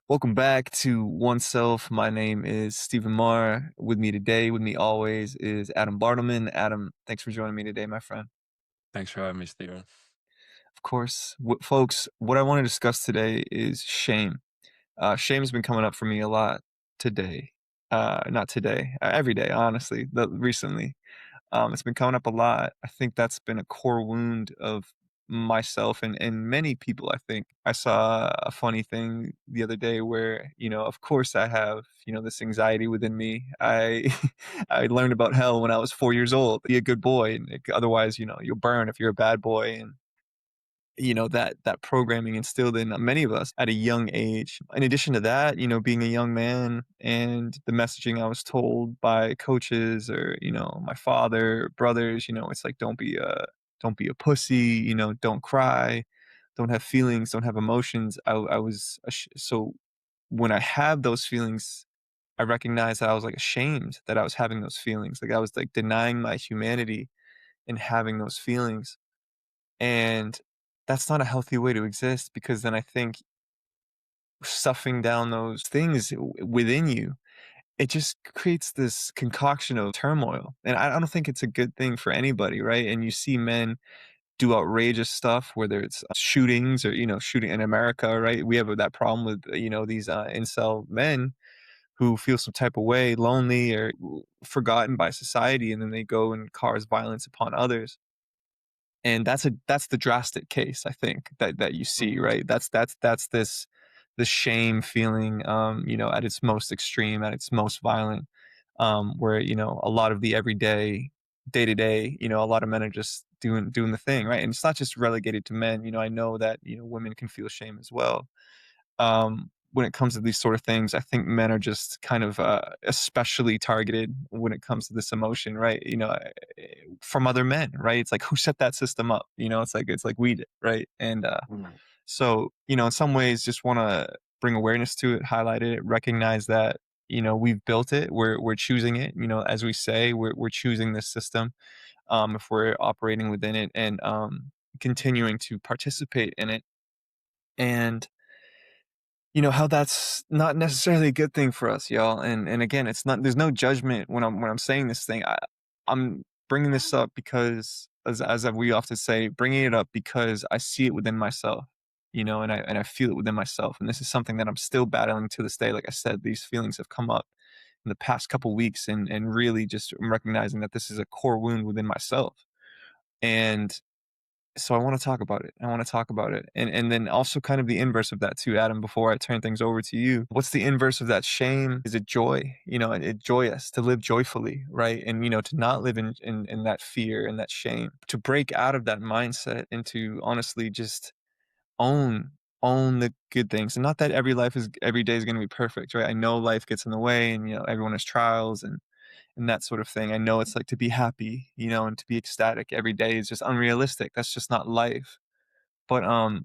Welcome back to Oneself. My name is Stephen Maher. With me today, with me always, is Adam Bartleman. Adam, thanks for joining me today, my friend. Thanks for having me, Steven. Of course, folks, what I want to discuss today is shame. Shame's been coming up for me a lot today. Not today, every day, honestly, recently. It's been coming up a lot. I think that's been a core wound of myself and many people, I think. I saw a funny thing the other day where, of course I have, this anxiety within me. I I learned about hell when I was 4 years old. Be a good boy, and otherwise, you'll burn if you're a bad boy. And that programming instilled in many of us at a young age. In addition to that, being a young man and the messaging I was told by coaches or my father, brothers, it's like don't be a pussy, don't cry, don't have feelings, don't have emotions. I was so when I have those feelings, I recognized that I was like ashamed that I was having those feelings, like I was like denying my humanity and having those feelings. And that's not a healthy way to exist, because then I think stuffing down those things within you, it just creates this concoction of turmoil. And I don't think it's a good thing for anybody, right? And you see men do outrageous stuff, whether it's shootings or, shooting in America, right? We have that problem with, these incel men who feel some type of way, lonely or forgotten by society, and then they go and cause violence upon others. And that's the drastic case, I think, that you see, Mhm. right? That's this shame feeling, at its most extreme, at its most violent, where a lot of the everyday, day to day, a lot of men are just doing the thing, right? And it's not just relegated to men. I know that women can feel shame as well. When it comes to these sort of things, I think men are just kind of especially targeted when it comes to this emotion, right? From other men, right? It's like, who set that system up? It's like we did, right? And Mhm. so, in some ways, just want to bring awareness to it, highlight it, recognize that we've built it, we're choosing it. As we say, we're choosing this system. If we're operating within it and continuing to participate in it, and how that's not necessarily a good thing for us, y'all. And again, it's not. There's no judgment when I'm saying this thing. I'm bringing this up because, as we often say, bringing it up because I see it within myself, and I feel it within myself. And this is something that I'm still battling to this day. Like I said, these feelings have come up in the past couple weeks, and really just I'm recognizing that this is a core wound within myself. And so I want to talk about it. I want to talk about it. And then also kind of the inverse of that too, Adam, before I turn things over to you. What's the inverse of that shame? Is it joy? It joyous, to live joyfully, right? And to not live in that fear and that shame. To break out of that mindset and to honestly just own own the good things. And not that every day is going to be perfect, right? I know life gets in the way, and everyone has trials and that sort of thing. I know it's like to be happy, and to be ecstatic every day is just unrealistic. That's just not life. But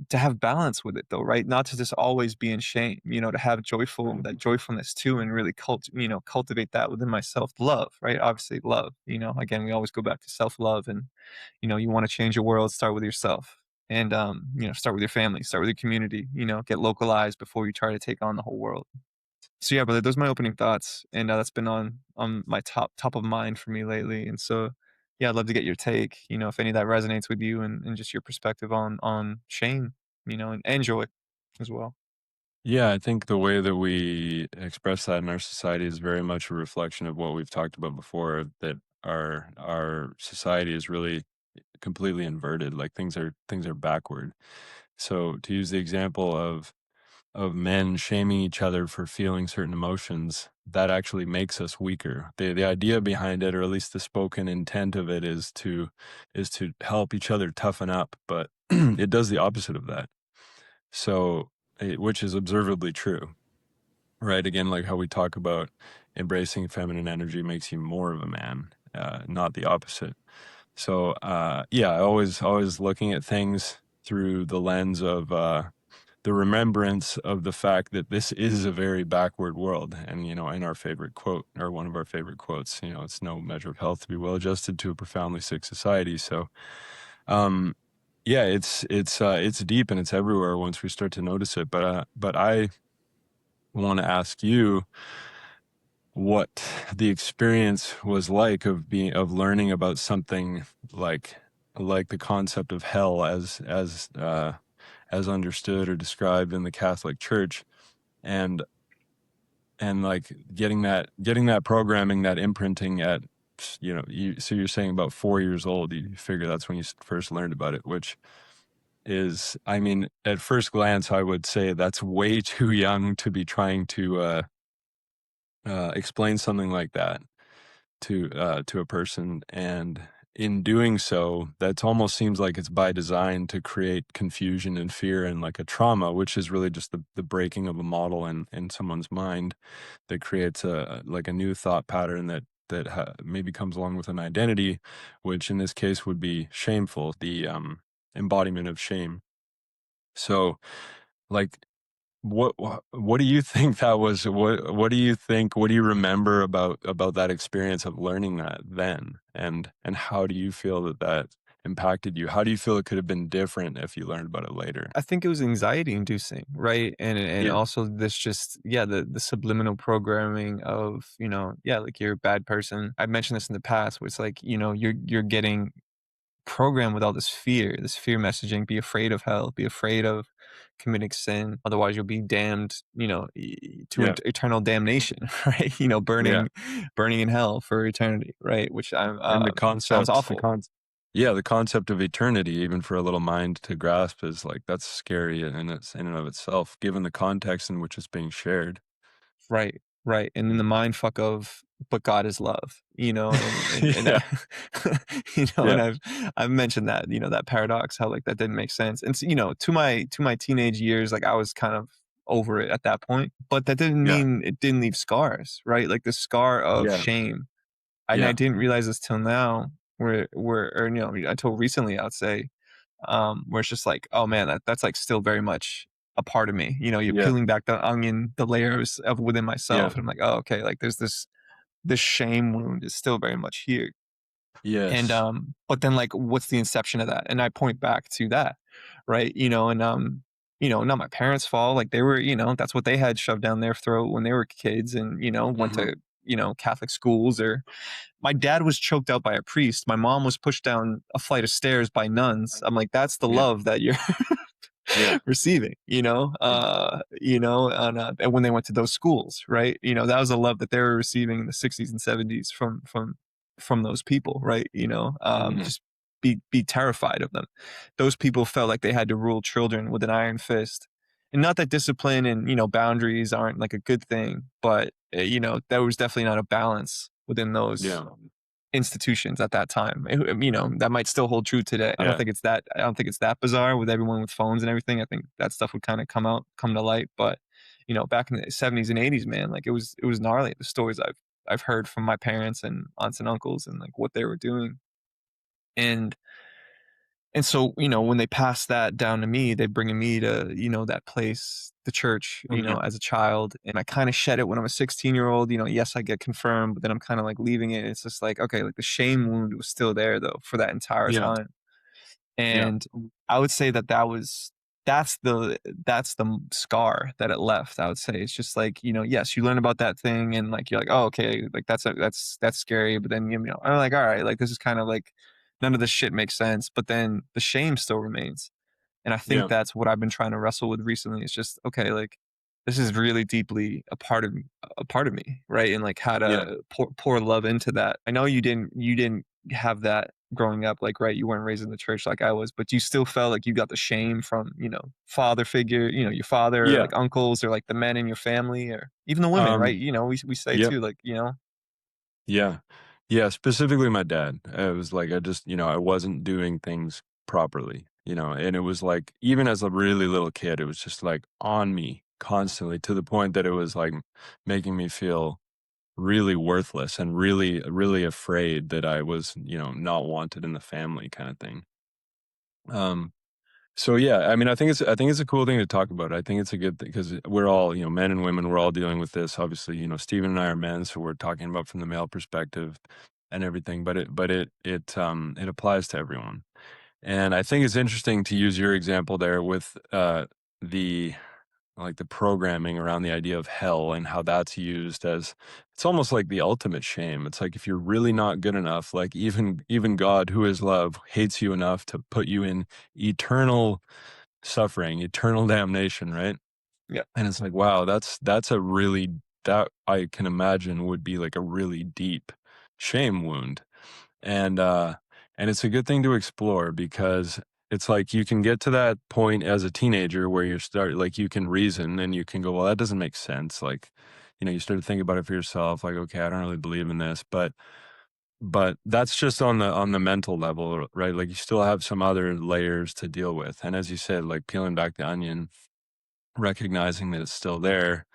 to have balance with it though, right? Not to just always be in shame, to have that joyfulness too, and really cultivate that within myself. Love, right? Obviously love, again, we always go back to self-love. And you want to change your world, start with yourself. And start with your family, start with your community, get localized before you try to take on the whole world. So yeah, brother, those are my opening thoughts, and that's been on my top of mind for me lately. And so, yeah, I'd love to get your take. If any of that resonates with you, and just your perspective on shame, and joy as well. Yeah, I think the way that we express that in our society is very much a reflection of what we've talked about before. That our society is really completely inverted. Like things are backward. So to use the example of men shaming each other for feeling certain emotions, that actually makes us weaker. The idea behind it, or at least the spoken intent of it, is to help each other toughen up, but it does the opposite of that. So, which is observably true, right? Again, like how we talk about embracing feminine energy makes you more of a man, not the opposite. So, yeah, always looking at things through the lens of the remembrance of the fact that this is a very backward world. And, in our favorite quote, or one of our favorite quotes, it's no measure of health to be well adjusted to a profoundly sick society. So, um, yeah, it's deep and it's everywhere once we start to notice it. But I want to ask you what the experience was like of learning about something like the concept of hell as understood or described in the Catholic Church, and like getting that programming, that imprinting at, so you're saying about 4 years old, you figure that's when you first learned about it, which is, I mean, at first glance, I would say that's way too young to be trying to explain something like that to a person, and in doing so, that almost seems like it's by design to create confusion and fear and like a trauma, which is really just the breaking of a model in someone's mind that creates a new thought pattern that maybe comes along with an identity, which in this case would be shameful, the embodiment of shame. So, like, what do you think that was? What do you think? What do you remember about that experience of learning that then? And how do you feel that impacted you? How do you feel it could have been different if you learned about it later? I think it was anxiety inducing, right? And Yeah, also this just, yeah, the subliminal programming of, yeah, like you're a bad person. I've mentioned this in the past where it's like, you're getting programmed with all this fear messaging, be afraid of hell, be afraid of committing sin, otherwise you'll be damned, to yeah, eternal damnation, right? yeah. Burning in hell for eternity, right? Which I'm And sounds awful. the concept of eternity, even for a little mind to grasp, is like that's scary in and of itself, given the context in which it's being shared. Right, right, and then the mind fuck of, "But God is love," and Yeah, and yeah, I've mentioned that, that paradox, how, like, that didn't make sense, and to my teenage years, like, I was kind of over it at that point, but that didn't yeah, mean it didn't leave scars, right? Like, the scar of yeah, shame, and I yeah. didn't realize this till now, where or, until recently, I'd say, where it's just like, oh man, that's like still very much a part of me. You're Yeah, peeling back the onion, the layers of within yeah, myself, and I'm like, oh, okay, like there's this shame wound is still very much here. And yes, but then like, what's the inception of that? And I point back to that, right? And not my parents' fault. Like they were, that's what they had shoved down their throat when they were kids, and went mhm, to Catholic schools, or my dad was choked out by a priest. My mom was pushed down a flight of stairs by nuns. I'm like, that's the yeah, love that you're yeah, receiving, yeah, and when they went to those schools, right? That was a love that they were receiving in the 60s and 70s from those people, right? mhm, Just be terrified of them. Those people felt like they had to rule children with an iron fist. And not that discipline and, boundaries aren't like a good thing, but there was definitely not a balance within those yeah, institutions at that time. That might still hold true today. yeah, I don't think it's that bizarre with everyone with phones and everything. I think that stuff would kind of come to light. But back in the 70s and 80s, man, like it was gnarly. The stories I've heard from my parents and aunts and uncles and like what they were doing. And and so, when they pass that down to me, they bringing me to, that place, the church, mhm, as a child. And I kind of shed it when I'm a 16-year-old. Yes, I get confirmed, but then I'm kind of like leaving it. It's just like, okay, like the shame wound was still there though for that entire yeah, time. yeah, And I would say that's the scar that it left. I would say it's just like, yes, you learn about that thing and like you're like, oh, okay, like that's scary. But then I'm like, all right, like this is kind of like none of this shit makes sense. But then the shame still remains. And I think yeah, that's what I've been trying to wrestle with recently. It's just, okay, like this is really deeply a part of me, right? And like how yeah, to pour love into that. I know you didn't have that growing up, like, right, you weren't raised in the church like I was, but you still felt like you got the shame from, father figure, your father, or yeah, like uncles, or like the men in your family, or even the women, right? um, We say yep, too, like, yeah, yeah, specifically my dad. It was like I just, I wasn't doing things properly, and it was like even as a really little kid, it was just like on me constantly to the point that it was like making me feel really worthless and really, really afraid that I was, not wanted in the family kind of thing. Um, so yeah, I mean, I think it's a cool thing to talk about. I think it's a good thing because we're all, men and women, we're all dealing with this. Obviously, Stephen and I are men, so we're talking about from the male perspective and everything. But it applies to everyone. And I think it's interesting to use your example there with the the programming around the idea of hell and how that's used as it's almost like the ultimate shame. It's like if you're really not good enough, like even God, who is love, hates you enough to put you in eternal suffering, eternal damnation, right? Yeah. And it's like, wow, that's a really that I can imagine would be like a really deep shame wound. And and it's a good thing to explore because it's like you can get to that point as a teenager where you start like you can reason and you can go, well, that doesn't make sense. Like, you start to think about it for yourself, like, okay, I don't really believe in this, but that's just on the mental level, right? Like you still have some other layers to deal with. And as you said, like peeling back the onion, recognizing that it's still there,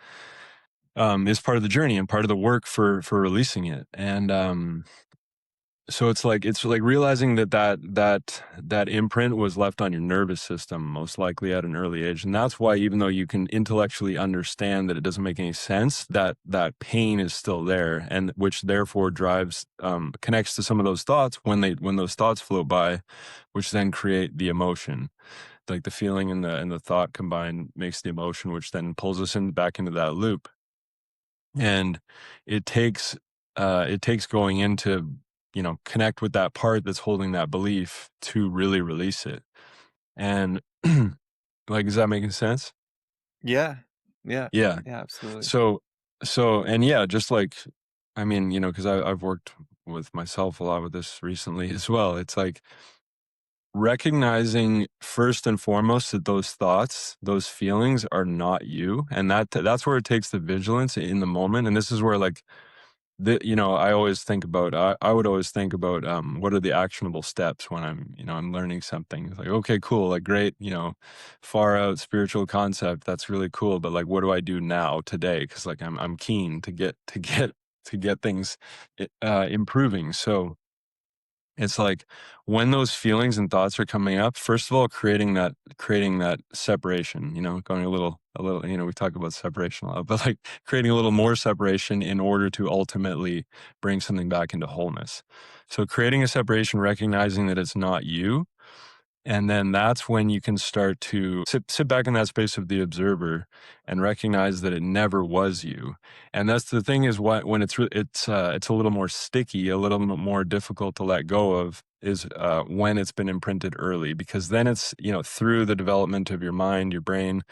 is part of the journey and part of the work for releasing it. And so it's like realizing that imprint was left on your nervous system, most likely at an early age. And that's why, even though you can intellectually understand that it doesn't make any sense, that pain is still there, and which therefore drives connects to some of those thoughts when those thoughts float by, which then create the emotion. Like the feeling and the thought combined makes the emotion, which then pulls us back into that loop. And it takes going into, connect with that part that's holding that belief to really release it. And like, is that making sense? Yeah. Yeah. Yeah. Yeah, absolutely. So, and yeah, just like, I mean, because I've worked with myself a lot with this recently as well. It's like recognizing first and foremost that those thoughts, those feelings are not you. And that's where it takes the vigilance in the moment. And this is where like, I would always think about what are the actionable steps when I'm learning something. It's like, okay, cool, like great, far out spiritual concept, that's really cool, but like what do I do now today? Because like I'm keen to get things improving. So it's like when those feelings and thoughts are coming up, first of all, creating that separation, going a little, we talk about separation a lot, but like creating a little more separation in order to ultimately bring something back into wholeness. So creating a separation, recognizing that it's not you, and then that's when you can start to sit back in that space of the observer and recognize that it never was you. And that's the thing is when it's a little more sticky, a little bit more difficult to let go of is when it's been imprinted early, because then it's, through the development of your mind, your brain,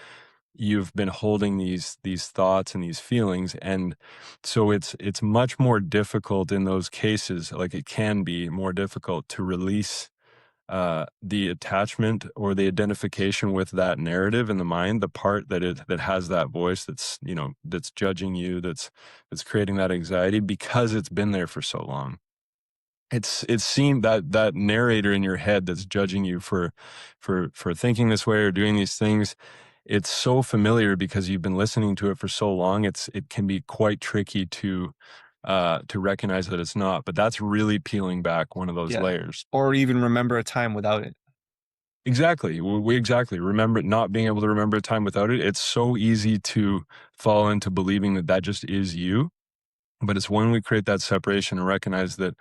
you've been holding these thoughts and these feelings. And so it's much more difficult in those cases, like it can be more difficult to release the attachment or the identification with that narrative in the mind, the part that has that voice that's that's judging you, that's creating that anxiety because it's been there for so long. It's seen that narrator in your head that's judging you for thinking this way or doing these things. It's so familiar because you've been listening to it for so long. It can be quite tricky to recognize that it's not. But that's really peeling back one of those Yeah. layers. Or even remember a time without it. Exactly. We exactly remember not being able to remember a time without it. It's so easy to fall into believing that that just is you. But it's when we create that separation and recognize that,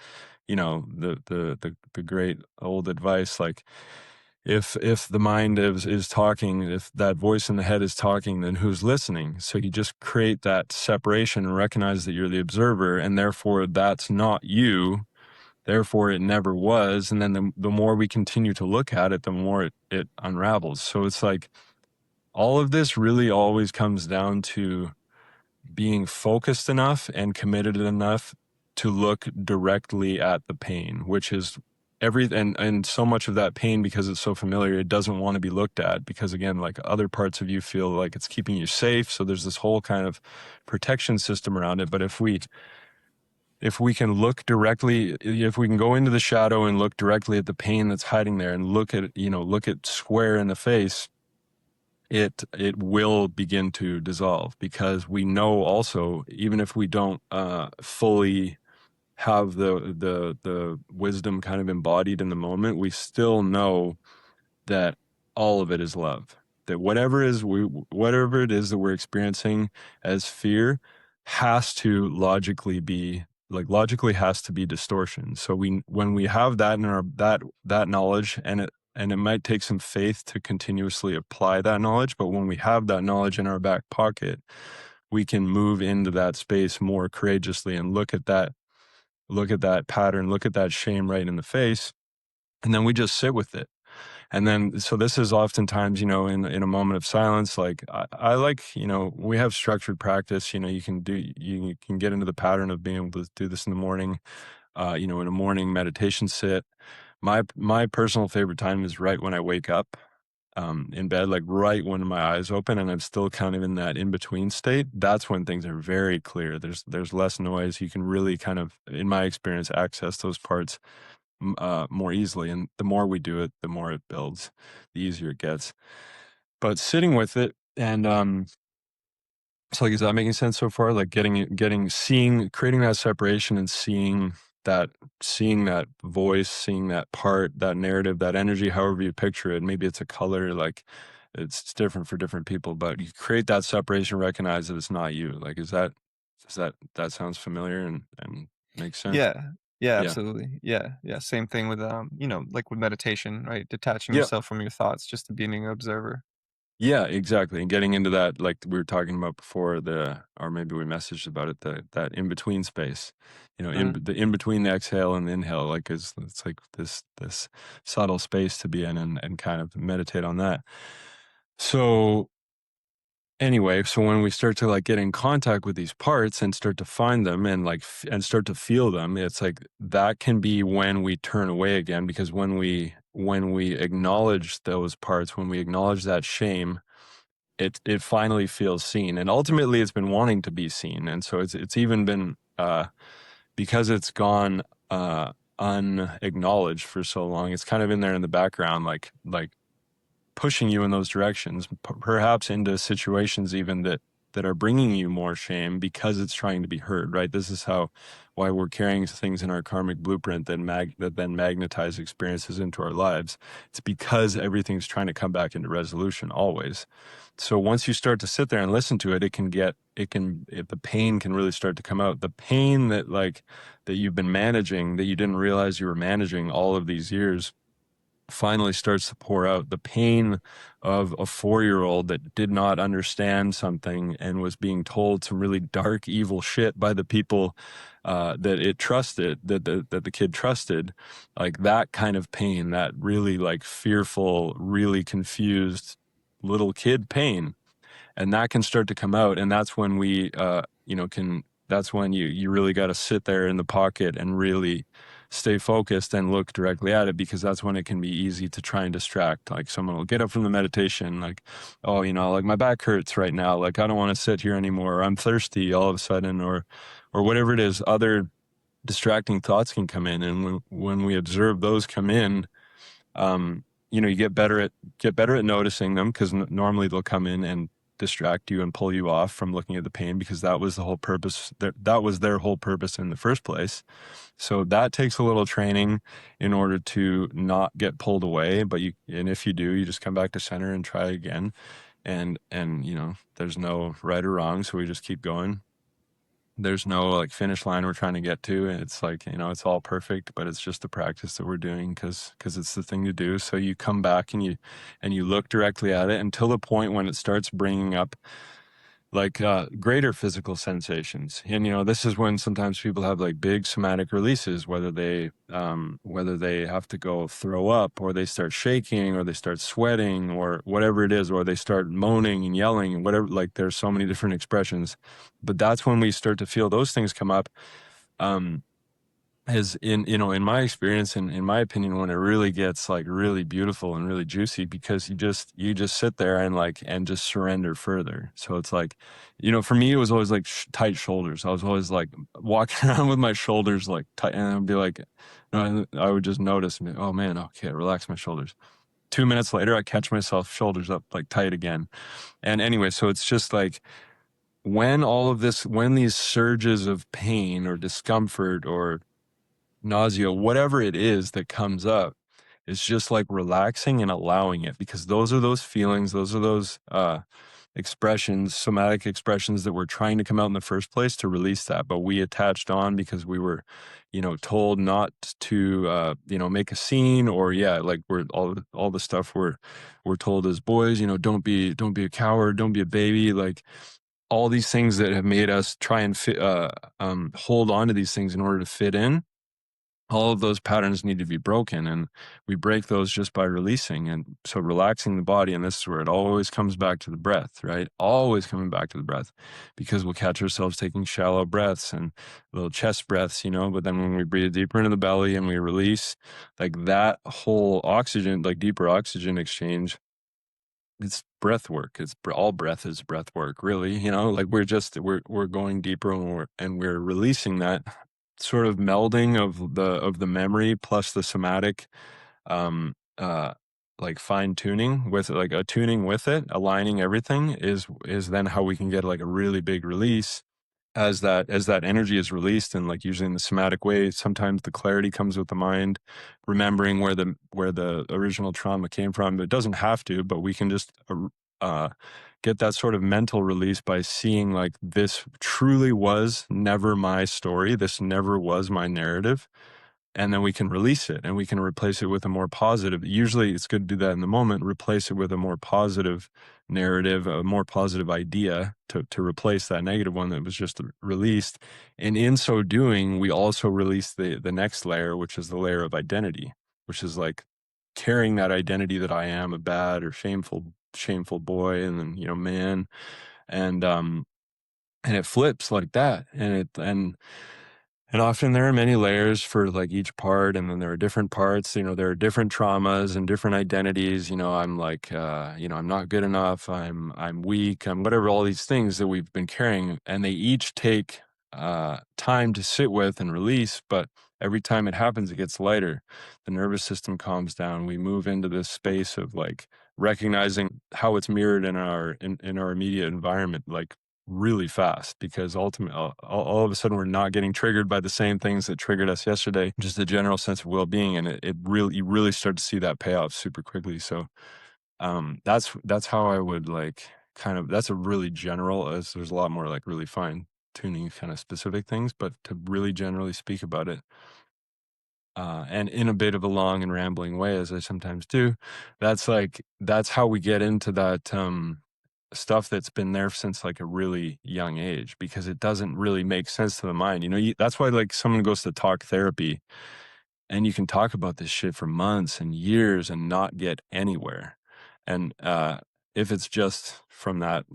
the great old advice, like if the mind is talking, if that voice in the head is talking, then who's listening? So you just create that separation and recognize that you're the observer, and therefore that's not you. Therefore, it never was. And then the more we continue to look at it, the more it unravels. So it's like all of this really always comes down to being focused enough and committed enough to look directly at the pain, which is and so much of that pain, because it's so familiar, it doesn't want to be looked at because, again, like other parts of you feel like it's keeping you safe. So there's this whole kind of protection system around it. But if we can look directly, if we can go into the shadow and look directly at the pain that's hiding there and look at square in the face, it will begin to dissolve, because we know also, even if we don't fully have the wisdom kind of embodied in the moment, we still know that all of it is love. That whatever it is that we're experiencing as fear has to logically has to be distortion. So when we have that in our that knowledge, and and it might take some faith to continuously apply that knowledge, but when we have that knowledge in our back pocket, we can move into that space more courageously and look at that pattern, look at that shame right in the face, and then we just sit with it. And then, so this is oftentimes, in a moment of silence, like I like, we have structured practice, you can get into the pattern of being able to do this in the morning, in a morning meditation sit. My personal favorite time is right when I wake up, in bed, like right when my eyes open and I'm still kind of in that in between state. That's when things are very clear. There's less noise. You can really kind of, in my experience, access those parts more easily. And the more we do it, the more it builds, the easier it gets. But sitting with it and so like, is that making sense so far? Like creating that separation and seeing that voice, seeing that part, that narrative, that energy, however you picture it. Maybe it's a color, like it's different for different people, but you create that separation, recognize that it's not you. Like, that sounds familiar and makes sense? Yeah. Yeah, Yeah. absolutely. Yeah, yeah, same thing with, like with meditation, right? Detaching Yeah. yourself from your thoughts just to being an observer. Yeah, exactly, and getting into that, like we were talking about before, or maybe we messaged about it, that in between space, Mhm. in between the exhale and the inhale, like it's like this subtle space to be in and kind of meditate on that. So anyway, so when we start to like get in contact with these parts and start to find them and and start to feel them, it's like that can be when we turn away again, because when we acknowledge those parts, when we acknowledge that shame, it finally feels seen, and ultimately it's been wanting to be seen, and so it's even been because it's gone unacknowledged for so long. It's kind of in there in the background, like pushing you in those directions, perhaps into situations even that are bringing you more shame because it's trying to be heard. Right? This is why we're carrying things in our karmic blueprint that then magnetize experiences into our lives. It's because everything's trying to come back into resolution always. So once you start to sit there and listen to it, the pain can really start to come out. The pain that you've been managing, that you didn't realize you were managing all of these years, finally starts to pour out. The pain of a 4-year-old that did not understand something and was being told some really dark, evil shit by the people that it trusted, that the kid trusted, like that kind of pain, that really like fearful, really confused little kid pain, and that can start to come out, and that's when we can that's when you really got to sit there in the pocket and really stay focused and look directly at it, because that's when it can be easy to try and distract. Like someone will get up from the meditation, like, oh, like my back hurts right now, like I don't want to sit here anymore, or I'm thirsty all of a sudden, or whatever it is. Other distracting thoughts can come in, and when we observe those come in, you get better at noticing them, because normally they'll come in and distract you and pull you off from looking at the pain, because that was the whole purpose. That was their whole purpose in the first place. So that takes a little training in order to not get pulled away. And if you do, you just come back to center and try again. And there's no right or wrong, so we just keep going. There's no like finish line we're trying to get to. It's like, it's all perfect, but it's just the practice that we're doing because it's the thing to do. So you come back and you look directly at it until the point when it starts bringing up like greater physical sensations. And this is when sometimes people have like big somatic releases, whether they have to go throw up, or they start shaking, or they start sweating, or whatever it is, or they start moaning and yelling and whatever. Like there's so many different expressions, but that's when we start to feel those things come up. um is in my experience and in my opinion, when it really gets like really beautiful and really juicy, because you just sit there and just surrender further. So it's like, for me, it was always like tight shoulders. I was always like walking around with my shoulders like tight, and I'd be like, I would just notice, and be, oh man, okay, relax my shoulders. 2 minutes later, I catch myself shoulders up like tight again. And anyway, so it's just like, when these surges of pain or discomfort or nausea, whatever it is that comes up, is just like relaxing and allowing it, because those are those feelings, those are those expressions, somatic expressions that were trying to come out in the first place to release that. But we attached on because we were, told not to, make a scene, or yeah, like we're all the stuff we're told as boys, don't be a coward, don't be a baby, like all these things that have made us try and hold on to these things in order to fit in. All of those patterns need to be broken, and we break those just by releasing. And so relaxing the body, and this is where it always comes back to the breath, right? Always coming back to the breath, because we'll catch ourselves taking shallow breaths and little chest breaths, but then when we breathe deeper into the belly and we release, like that whole oxygen, like deeper oxygen exchange, it's breath work. All breath is breath work, really. Like we're going deeper, and we're releasing that sort of melding of the memory plus the somatic, um, uh, like fine tuning with like a tuning with it, aligning everything is then how we can get like a really big release as that energy is released. And like usually in the somatic way, sometimes the clarity comes with the mind remembering where the original trauma came from. It doesn't have to, but we can just get that sort of mental release by seeing like this truly was never my story, this never was my narrative, and then we can release it and we can replace it with a more positive. Usually it's good to do that in the moment, replace it with a more positive narrative, a more positive idea to replace that negative one that was just released. And in so doing, we also release the next layer, which is the layer of identity, which is like carrying that identity that I am a bad or shameful boy, and then, man. And it flips like that. And often there are many layers for like each part, and then there are different parts. There are different traumas and different identities. I'm like, I'm not good enough. I'm weak. I'm whatever. All these things that we've been carrying, and they each take time to sit with and release. But every time it happens, it gets lighter. The nervous system calms down. We move into this space of like recognizing how it's mirrored in our immediate environment, like really fast, because ultimately all of a sudden we're not getting triggered by the same things that triggered us yesterday, just a general sense of well-being. And it really, you really start to see that pay off super quickly. So that's how I would like kind of, that's a really general, as there's a lot more like really fine tuning kind of specific things, but to really generally speak about it, and in a bit of a long and rambling way, as I sometimes do, that's how we get into that stuff that's been there since like a really young age, because it doesn't really make sense to the mind. That's why like someone goes to talk therapy, and you can talk about this shit for months and years and not get anywhere. And if it's just from that,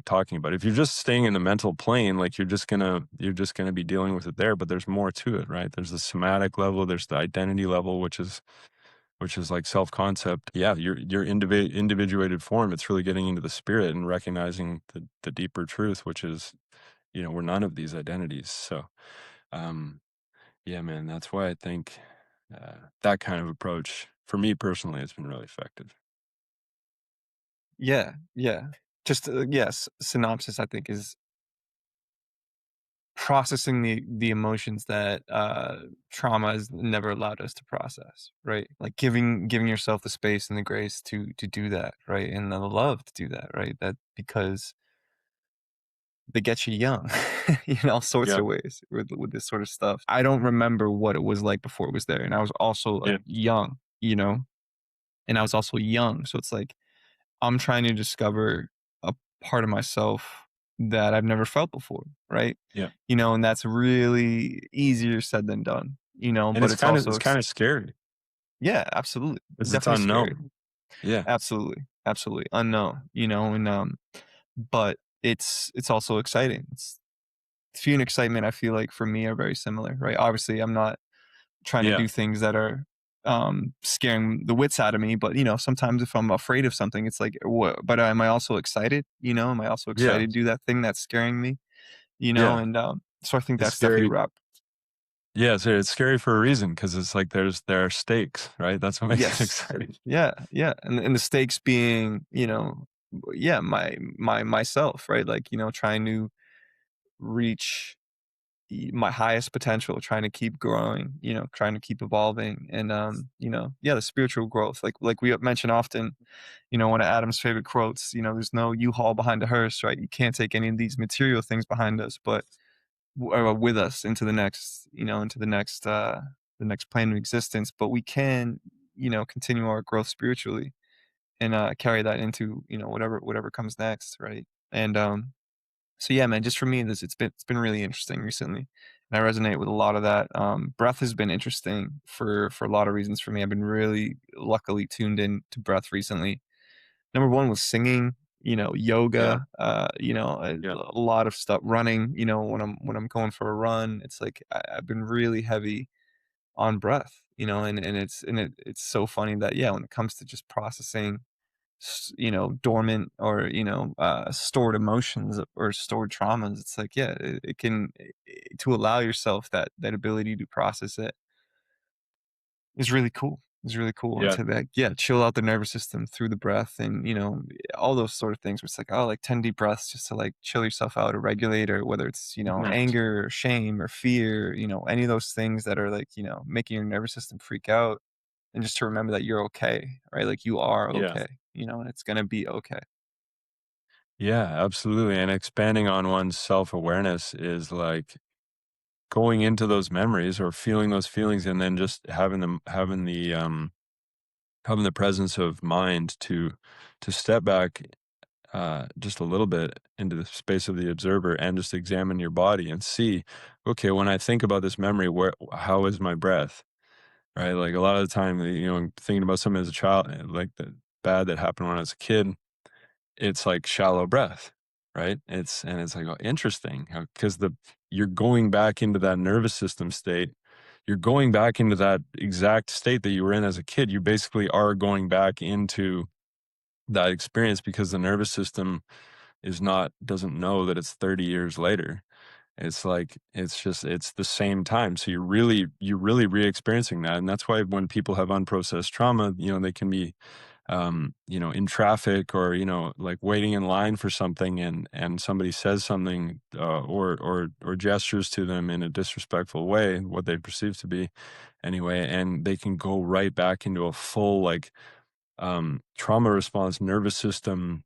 talking about it. If you're just staying in the mental plane, like you're just gonna be dealing with it there. But there's more to it, right? There's the somatic level, there's the identity level, which is like self-concept. Yeah, your individuated form. It's really getting into the spirit and recognizing the deeper truth, which is, we're none of these identities. So um yeah, man, that's why I think that kind of approach for me personally has been really effective. Yeah, yeah. Just, yes, synopsis, I think, is processing the emotions that, trauma has never allowed us to process, right? Like, giving yourself the space and the grace to do that, right? And the love to do that, right? That because they get you young in all sorts Yeah. of ways with this sort of stuff. I don't remember what it was like before it was there, and I was also, like, Yeah. young, and I was also young, so it's like I'm trying to discover a part of myself that I've never felt before, right? Yeah. And that's really easier said than done, And but it's it's kind of also it's kind of scary yeah, absolutely. because it's Definitely scary. unknown. Yeah. Absolutely. Absolutely. Unknown, and but it's also exciting. It's fear and excitement, I feel like for me are very similar, right? Obviously, I'm not trying to Yeah. do things that are scaring the wits out of me, but sometimes if I'm afraid of something, it's like what, but am I also excited? Am I also Yeah. excited to do that thing that's scaring me? Yeah. And so I think It's that's definitely scary. wrapped. Yeah, so it's scary for a reason, because it's like there are stakes, right? That's what makes it Yes. exciting. Yeah, yeah. And the stakes being, yeah, myself, right? Like, trying to reach my highest potential, trying to keep growing, trying to keep evolving, and yeah, the spiritual growth, like we mention often. One of Adam's favorite quotes. There's no U-Haul behind a hearse, right? You can't take any of these material things behind us, but with us into the next, the next plane of existence. But we can, continue our growth spiritually, and carry that into, whatever comes next, right? And so yeah, man, just for me, it's been really interesting recently, and I resonate with a lot of that. Breath has been interesting for a lot of reasons for me. I've been really luckily tuned in to breath recently. Number one was singing, Yeah, yoga, yeah, a lot of stuff, running. When I'm going for a run, it's like I've been really heavy on breath, and it's so funny that, yeah, when it comes to just processing dormant or, stored emotions or stored traumas, it's like, yeah, it can, to allow yourself that ability to process it is really cool. It's really cool. And yeah, to that, yeah, chill out the nervous system through the breath, and, all those sort of things where it's like, oh, like 10 deep breaths just to like chill yourself out or regulate, or whether it's, right. anger or shame or fear, any of those things that are like, making your nervous system freak out, and just to remember that you're okay, right? Like you are Yeah, okay, and it's going to be okay. yeah, absolutely. And expanding on one's self-awareness is like going into those memories or feeling those feelings, and then just having the presence of mind to step back just a little bit into the space of the observer and just examine your body and see, okay, when I think about this memory, how is my breath? Right? Like a lot of the time, thinking about something as a child, like the bad that happened when I was a kid, it's like shallow breath, right? It's like, oh, interesting, because the you're going back into that nervous system state. You're going back into that exact state that you were in as a kid. You basically are going back into that experience because the nervous system doesn't know that it's 30 years later. It's like it's the same time. So you're really re-experiencing that. And that's why when people have unprocessed trauma, they can be in traffic, or, like waiting in line for something, and somebody says something, or gestures to them in a disrespectful way, what they perceive to be anyway, and they can go right back into a full, like, trauma response, nervous system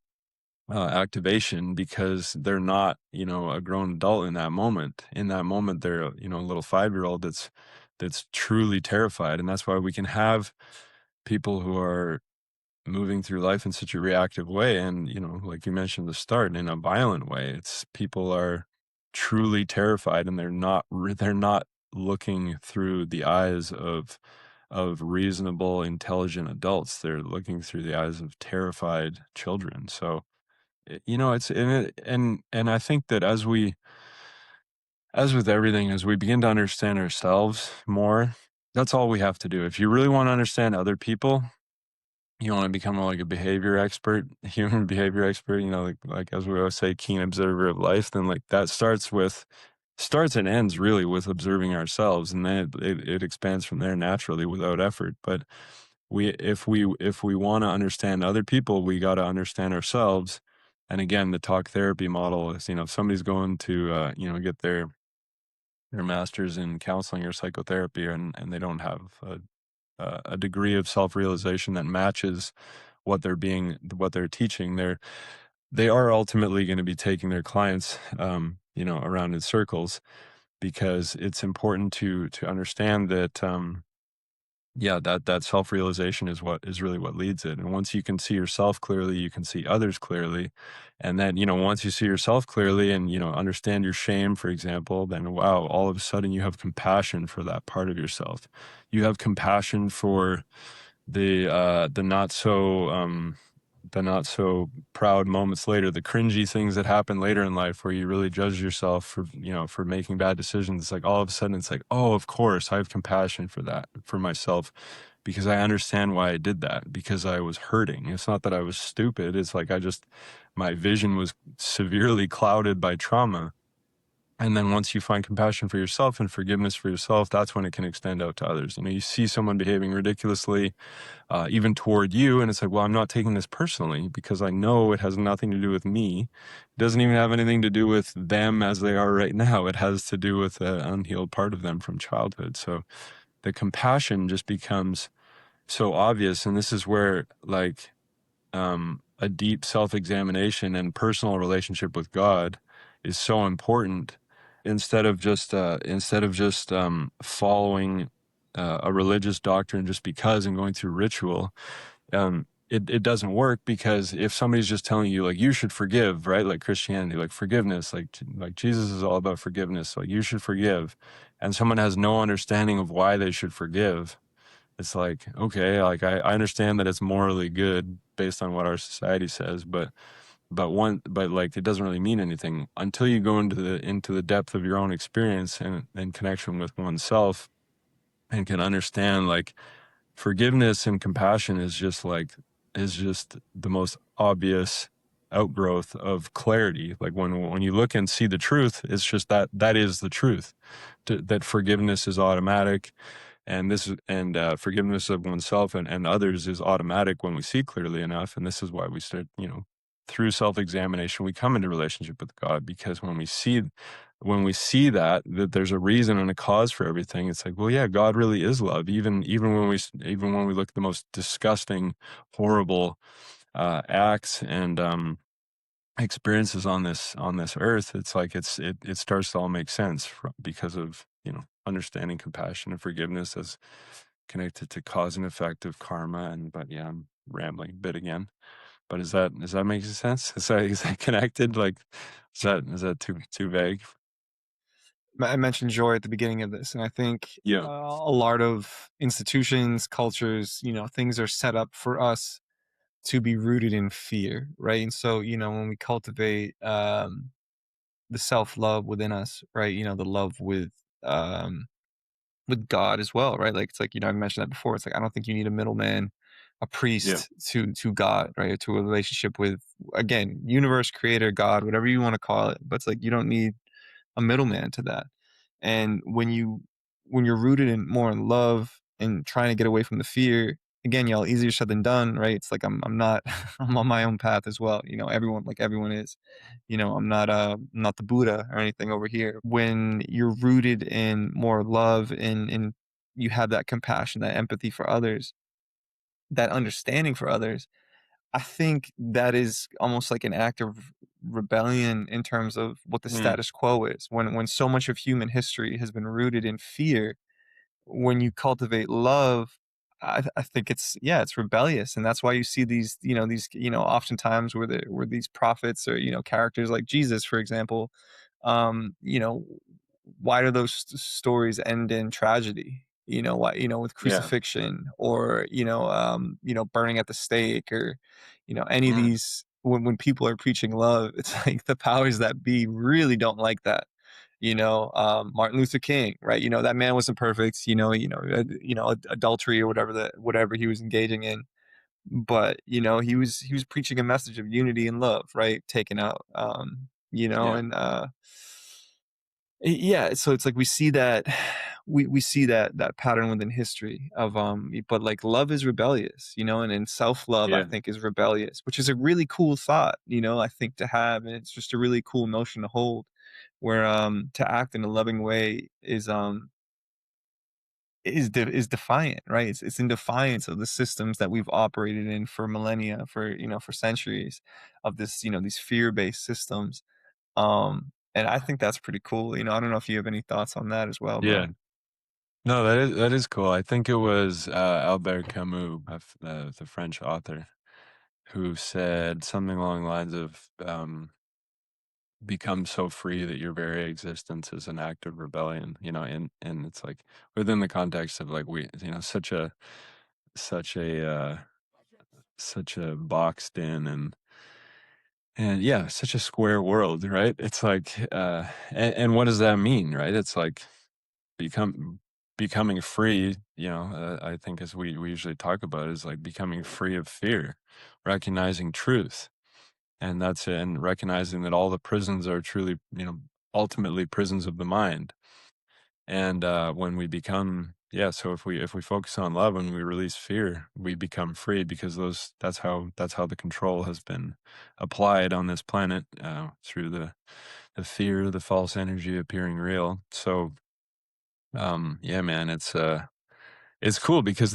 activation, because they're not, a grown adult in that moment. In that moment, they're, a little 5-year-old that's truly terrified. And that's why we can have people who are moving through life in such a reactive way, and, like you mentioned at the start, in a violent way. It's people are truly terrified, and they're not looking through the eyes of reasonable, intelligent adults. They're looking through the eyes of terrified children. So, it's and I think that as with everything, as we begin to understand ourselves more, that's all we have to do. If you really want to understand other people, you want to become like a behavior expert, human behavior expert, like as we always say, keen observer of life, then like that starts and ends really with observing ourselves, and then it expands from there naturally without effort. But if we want to understand other people, we got to understand ourselves. And again, the talk therapy model is, if somebody's going to get their master's in counseling or psychotherapy, and they don't have a degree of self-realization that matches what they're teaching, they are ultimately going to be taking their clients around in circles, because it's important to understand that yeah, that self-realization is really what leads it. And once you can see yourself clearly, you can see others clearly. And then, once you see yourself clearly and, understand your shame, for example, then wow, all of a sudden you have compassion for that part of yourself. You have compassion for the not so proud moments later, the cringy things that happen later in life where you really judge yourself for making bad decisions. It's like all of a sudden it's like, oh, of course, I have compassion for that, for myself, because I understand why I did that, because I was hurting. It's not that I was stupid. It's like my vision was severely clouded by trauma. And then once you find compassion for yourself and forgiveness for yourself, that's when it can extend out to others. You see someone behaving ridiculously, even toward you. And it's like, well, I'm not taking this personally because I know it has nothing to do with me. It doesn't even have anything to do with them as they are right now. It has to do with an unhealed part of them from childhood. So the compassion just becomes so obvious. And this is where, like, a deep self-examination and personal relationship with God is so important, instead of just following a religious doctrine just because and going through ritual. It doesn't work, because if somebody's just telling you, like, you should forgive, right? Like Christianity, like forgiveness, like Jesus is all about forgiveness, like you should forgive, and someone has no understanding of why they should forgive. It's like, okay, like I understand that it's morally good based on what our society says, but like it doesn't really mean anything until you go into the depth of your own experience and connection with oneself, and can understand, like, forgiveness and compassion is just the most obvious outgrowth of clarity. Like when you look and see the truth, it's just that is the truth. That forgiveness is automatic, and forgiveness of oneself and others is automatic when we see clearly enough. And this is why we start, through self-examination, we come into relationship with God, because when we see that there's a reason and a cause for everything, it's like, well, yeah, God really is love. Even when we look at the most disgusting, horrible acts and experiences on this earth, it's like it starts to all make sense because of understanding compassion and forgiveness as connected to cause and effect of karma. But yeah, I'm rambling a bit again. But does that make sense? Is that connected? Like, is that too vague? I mentioned joy at the beginning of this, and I think Yeah, a lot of institutions, cultures, things are set up for us to be rooted in fear, right? And so, when we cultivate the self love within us, right? The love with God as well, right? Like it's like I mentioned that before. It's like I don't think you need a middleman, a yeah, priest to God, right? To a relationship with, again, universe, creator, God, whatever you want to call it. But it's like you don't need a middleman to that. And when you're rooted in more in love and trying to get away from the fear, again, y'all, easier said than done, right? It's like I'm not I'm on my own path as well. Everyone is. I'm not the Buddha or anything over here. When you're rooted in more love and you have that compassion, that empathy for others, that understanding for others, I think that is almost like an act of rebellion in terms of what the mm, status quo is. When so much of human history has been rooted in fear, when you cultivate love, I think it's rebellious, and that's why you see oftentimes where these prophets or characters like Jesus, for example, um, you know, why do those stories end in tragedy? Why, with yeah, crucifixion or burning at the stake or any of mm, these when people are preaching love, it's like the powers that be really don't like that. Martin Luther King, right? That man wasn't perfect. Adultery or whatever he was engaging in, but he was preaching a message of unity and love, right? Taken out, yeah, and yeah. So it's like we see that we see that pattern within history of but like love is rebellious, and self-love I yeah, think is rebellious, which is a really cool thought, I think to have, and it's just a really cool notion to hold, where to act in a loving way is defiant, right? It's in defiance of the systems that we've operated in for millennia, for centuries, of this, these fear-based systems. And I think that's pretty cool. I don't know if you have any thoughts on that as well, bro. yeah. No, that is cool. I think it was Albert Camus, the French author, who said something along the lines of, become so free that your very existence is an act of rebellion. And it's like, within the context of, like, we, such a such a boxed in and yeah, such a square world, right? It's like, and what does that mean, right? It's like, become becoming free, I think, as we usually talk about, is like becoming free of fear, recognizing truth. And recognizing that all the prisons are truly, ultimately prisons of the mind. And when we become, yeah, so if we focus on love and we release fear, we become free, because those that's how the control has been applied on this planet, through the fear, the false energy appearing real. So yeah, man, it's cool because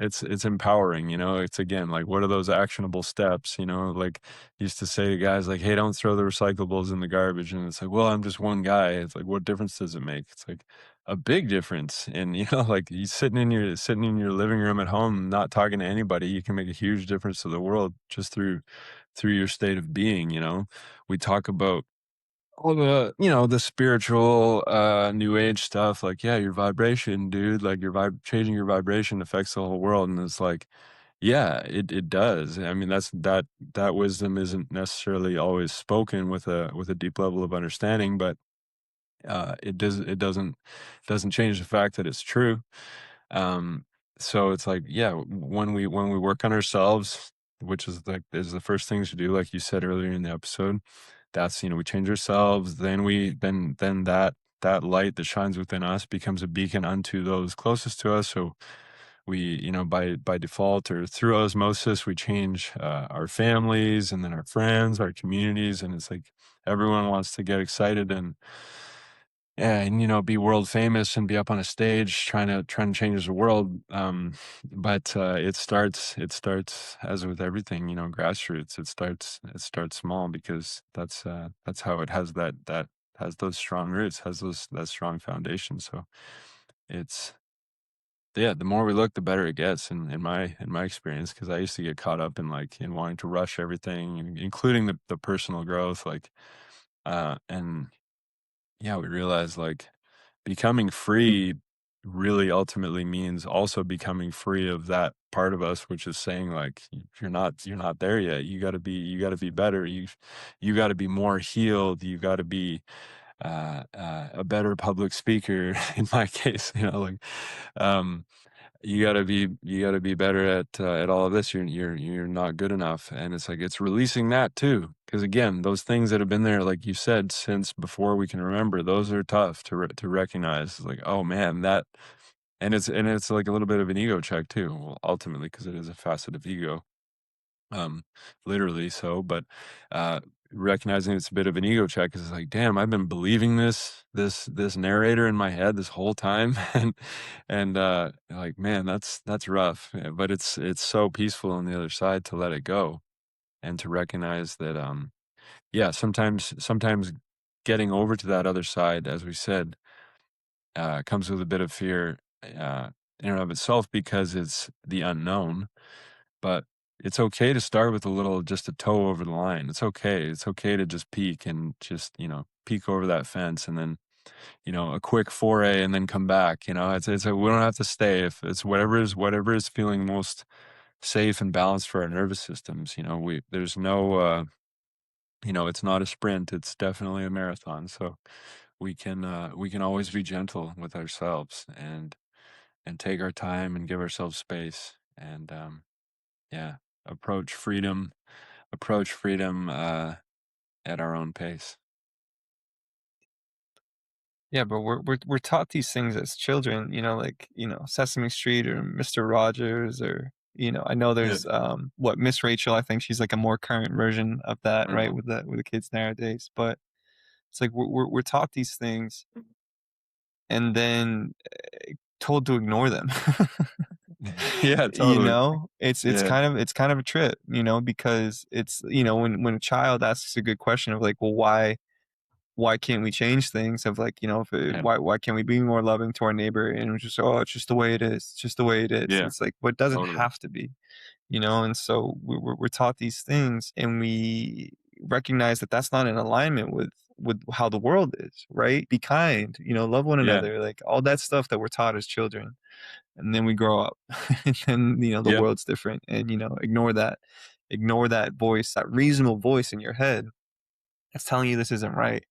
it's empowering, you know? It's, again, like, what are those actionable steps, you know? Like, used to say to guys like, "Hey, don't throw the recyclables in the garbage," and it's like, "Well, I'm just one guy." It's like, "What difference does it make?" It's like, a big difference. And, you know, like, you sitting in your living room at home, not talking to anybody, you can make a huge difference to the world just through your state of being, you know? We talk about all the, you know, the spiritual, new age stuff, like, yeah, your vibration, dude, like, your changing your vibration affects the whole world. And it's like, yeah, it does. I mean, that wisdom isn't necessarily always spoken with a deep level of understanding, but it doesn't change the fact that it's true. Um, so it's like, yeah, when we work on ourselves, which is the first things to do, like you said earlier in the episode, that's, we change ourselves, then that light that shines within us becomes a beacon unto those closest to us. So we, by default or through osmosis, we change our families, and then our friends, our communities, and it's like everyone wants to get excited and, yeah, and, be world famous and be up on a stage trying to change the world. But it starts, as with everything, grassroots. It starts small, because that's how it has those strong roots, has that strong foundation. So it's yeah, the more we look, the better it gets in my experience, because I used to get caught up in wanting to rush everything, including the personal growth, and yeah, we realize, becoming free really ultimately means also becoming free of that part of us which is saying, you're not there yet. You got to be better. You got to be more healed. You got to be a better public speaker in my case, um you gotta be better at all of this. You're not good enough, and it's like it's releasing that too. Because, again, those things that have been there, like you said, since before we can remember, those are tough to recognize. It's like, oh man, and it's like a little bit of an ego check too. Well, ultimately, because it is a facet of ego, um, literally so. But uh, recognizing it's a bit of an ego check is like, damn, I've been believing this narrator in my head this whole time, and like, man, that's rough. But it's so peaceful on the other side to let it go, and to recognize that, yeah, sometimes getting over to that other side, as we said, comes with a bit of fear, in and of itself, because it's the unknown. But it's okay to start with just a toe over the line. It's okay. It's okay to just peek, and just, peek over that fence, and then, a quick foray, and then come back. We don't have to stay. If it's whatever is feeling most safe and balanced for our nervous systems. There's no, it's not a sprint. It's definitely a marathon. So we can always be gentle with ourselves, and take our time, and give ourselves space, and, yeah, approach freedom approach freedom, at our own pace. Yeah, but we're taught these things as children, like, Sesame Street or Mr. Rogers, or, I know Yeah. there's what, Miss Rachel, I think she's like a more current version of that, right, Mhm. with the kids nowadays. But it's like we're taught these things and then told to ignore them. Yeah, totally. It's Yeah, kind of a trip, because it's, when a child asks a good question of like, well, why can't we change things, of like, if yeah, why can't we be more loving to our neighbor, and it's just, oh, it's just the way it is, it's just the way it is. And yeah, it's like, but it doesn't totally. have to be, and so we're taught these things, and we recognize that that's not in alignment with how the world is, right? Be kind, love one Yeah, another, like all that stuff that we're taught as children. And then we grow up, and then, the yeah, world's different, and, ignore that voice, that reasonable voice in your head that's telling you this isn't right.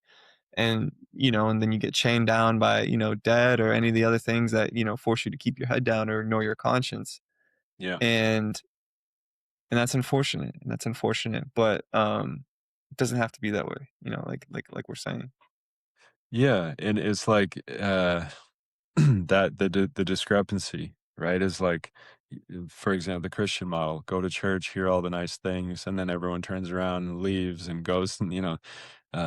And, and then you get chained down by, debt or any of the other things that, force you to keep your head down or ignore your conscience. yeah, And that's unfortunate, but It doesn't have to be that way, like we're saying. Yeah, and it's like, that the discrepancy, right, is like, for example, the Christian model, go to church, hear all the nice things, and then everyone turns around and leaves and goes and,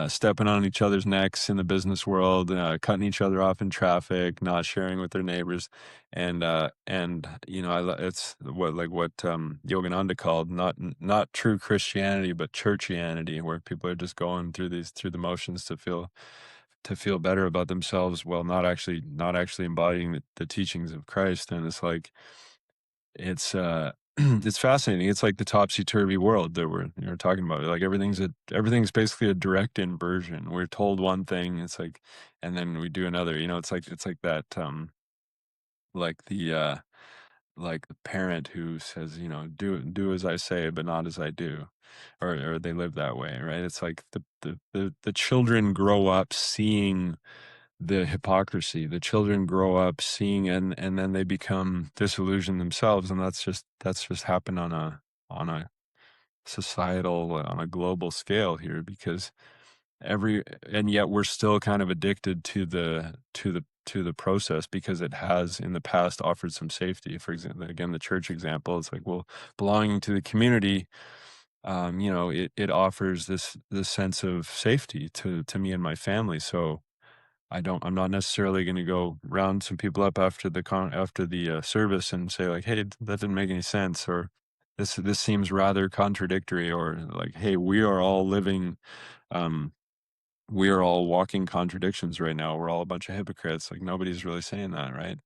stepping on each other's necks in the business world, cutting each other off in traffic, not sharing with their neighbors, and it's what Yogananda called not true Christianity, but churchianity, where people are just going through the motions to feel better about themselves, while not actually embodying the teachings of Christ. And it's like, it's it's fascinating. It's like the topsy-turvy world that we're talking about. Like, everything's basically a direct inversion. We're told one thing, it's like, and then we do another. It's like that, like the parent who says, do as I say, but not as I do, or they live that way, right? It's like the children grow up seeing the hypocrisy. The children grow up seeing, and then they become disillusioned themselves, and that's just happened on a societal, on a global scale here, because every and yet we're still kind of addicted to the process, because it has in the past offered some safety. For example, again, the church example, it's like, well, belonging to the community, it offers this sense of safety to me and my family. So I'm not necessarily going to go round some people up after the service and say, like, hey, that didn't make any sense, or this seems rather contradictory, or like, hey, um we are all walking contradictions right now. We're all a bunch of hypocrites. Like, nobody's really saying that, right?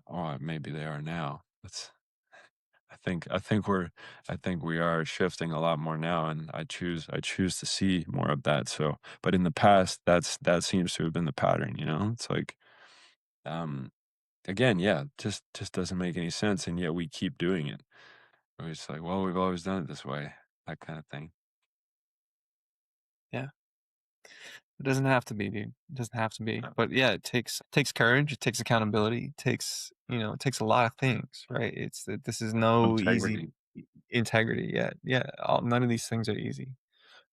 Or maybe they are now. That's I think we are shifting a lot more now, and I choose to see more of that. So, but in the past, that seems to have been the pattern. It's like, um, again, yeah, just doesn't make any sense, and yet we keep doing it. It's like, well, we've always done it this way, that kind of thing. Yeah. It doesn't have to be, dude. It doesn't have to be. But yeah, it takes courage, it takes accountability, it takes a lot of things, right? This is no easy Integrity. integrity. Yeah. Yeah. None of these things are easy,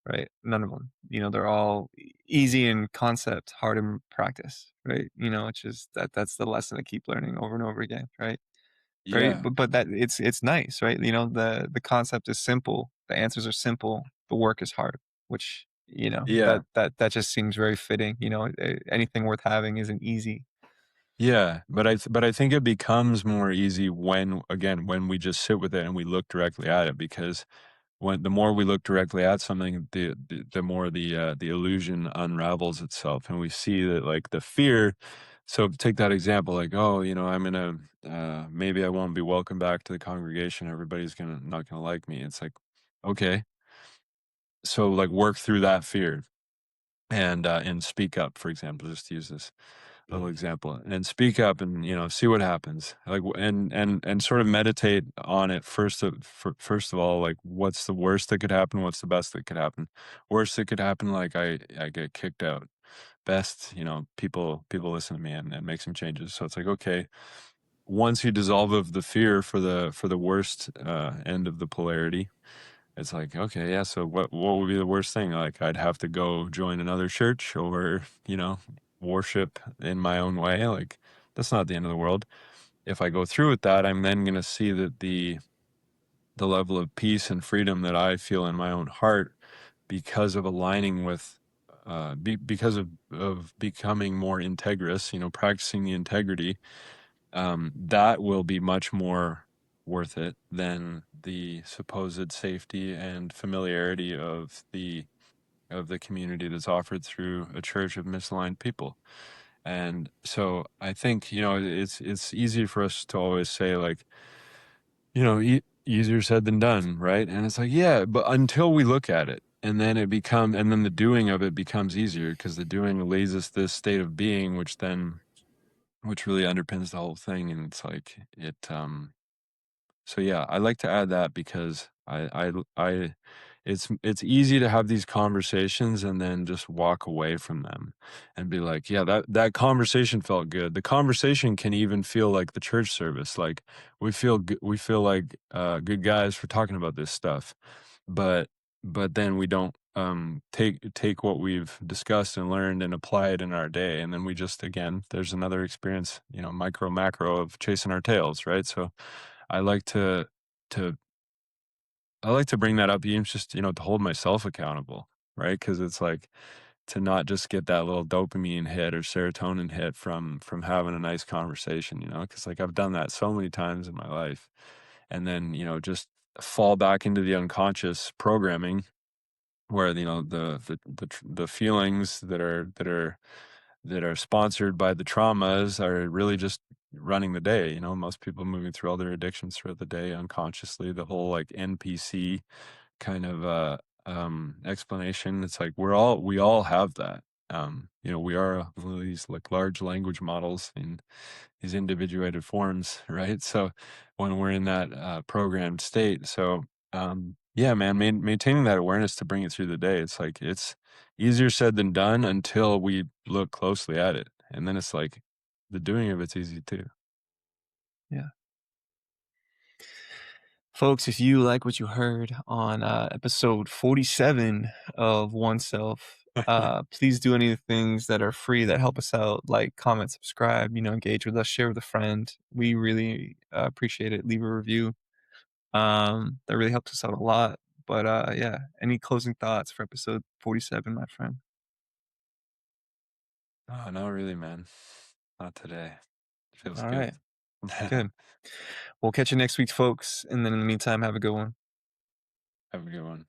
right? None of them. They're all easy in concept, hard in practice, right? It's just that's the lesson I keep learning over and over again, right? Very, Yeah, but that it's nice, right? The concept is simple, the answers are simple, the work is hard, which yeah. that just seems very fitting. Anything worth having isn't easy. Yeah, but I think it becomes more easy when, again, when we just sit with it and we look directly at it, because when the more we look directly at something, the more the illusion unravels itself, and we see that, like, the fear. So take that example, like, oh, I'm gonna, maybe I won't be welcome back to the congregation. Everybody's gonna not gonna like me. It's like, okay, so, like, work through that fear, and speak up, for example, just to use this little example, and speak up, and see what happens, like, and sort of meditate on it first of all, like, what's the worst that could happen, what's the best that could happen. Worst that could happen, like, I get kicked out. Best, people listen to me and make some changes. So it's like, okay, once you dissolve of the fear for the worst, end of the polarity, it's like, okay, yeah, so what would be the worst thing? Like, I'd have to go join another church, or, worship in my own way. Like, that's not the end of the world. If I go through with that, I'm then gonna see that the level of peace and freedom that I feel in my own heart, because of aligning with, because of becoming more integrous, practicing the integrity, that will be much more worth it than the supposed safety and familiarity of the community that's offered through a church of misaligned people. And so I think, it's easy for us to always say, like, easier said than done, right? And it's like, yeah, but until we look at it, and then the doing of it becomes easier, because the doing leads us this state of being, which really underpins the whole thing. And it's like, so yeah, I like to add that, because it's easy to have these conversations and then just walk away from them and be like, yeah, that conversation felt good. The conversation can even feel like the church service. Like, we feel like, good guys for talking about this stuff. But but then we don't take what we've discussed and learned and apply it in our day, and then we just, again, there's another experience, micro macro of chasing our tails, right? So I like to I like to bring that up, even just, to hold myself accountable, right? Because it's like, to not just get that little dopamine hit or serotonin hit from having a nice conversation, because like I've done that so many times in my life, and then just fall back into the unconscious programming where the feelings that are sponsored by the traumas are really just running the day. Most people moving through all their addictions throughout the day unconsciously. The whole like NPC kind of explanation. It's like we all have that. We are one of these like large language models in these individuated forms, right? So when we're in that programmed state, so yeah, man, maintaining that awareness to bring it through the day, it's like it's easier said than done until we look closely at it, and then it's like the doing of it's easy too. Yeah. Folks, if you like what you heard on episode 47 of Oneself, please do any of the things that are free that help us out, like comment, subscribe, engage with us, share with a friend. We really appreciate it. Leave a review. That really helps us out a lot. But yeah, any closing thoughts for episode 47, my friend? Oh, no, really, man, not today. Feels All good. right, good. We'll catch you next week, folks. And then in the meantime, have a good one. Have a good one.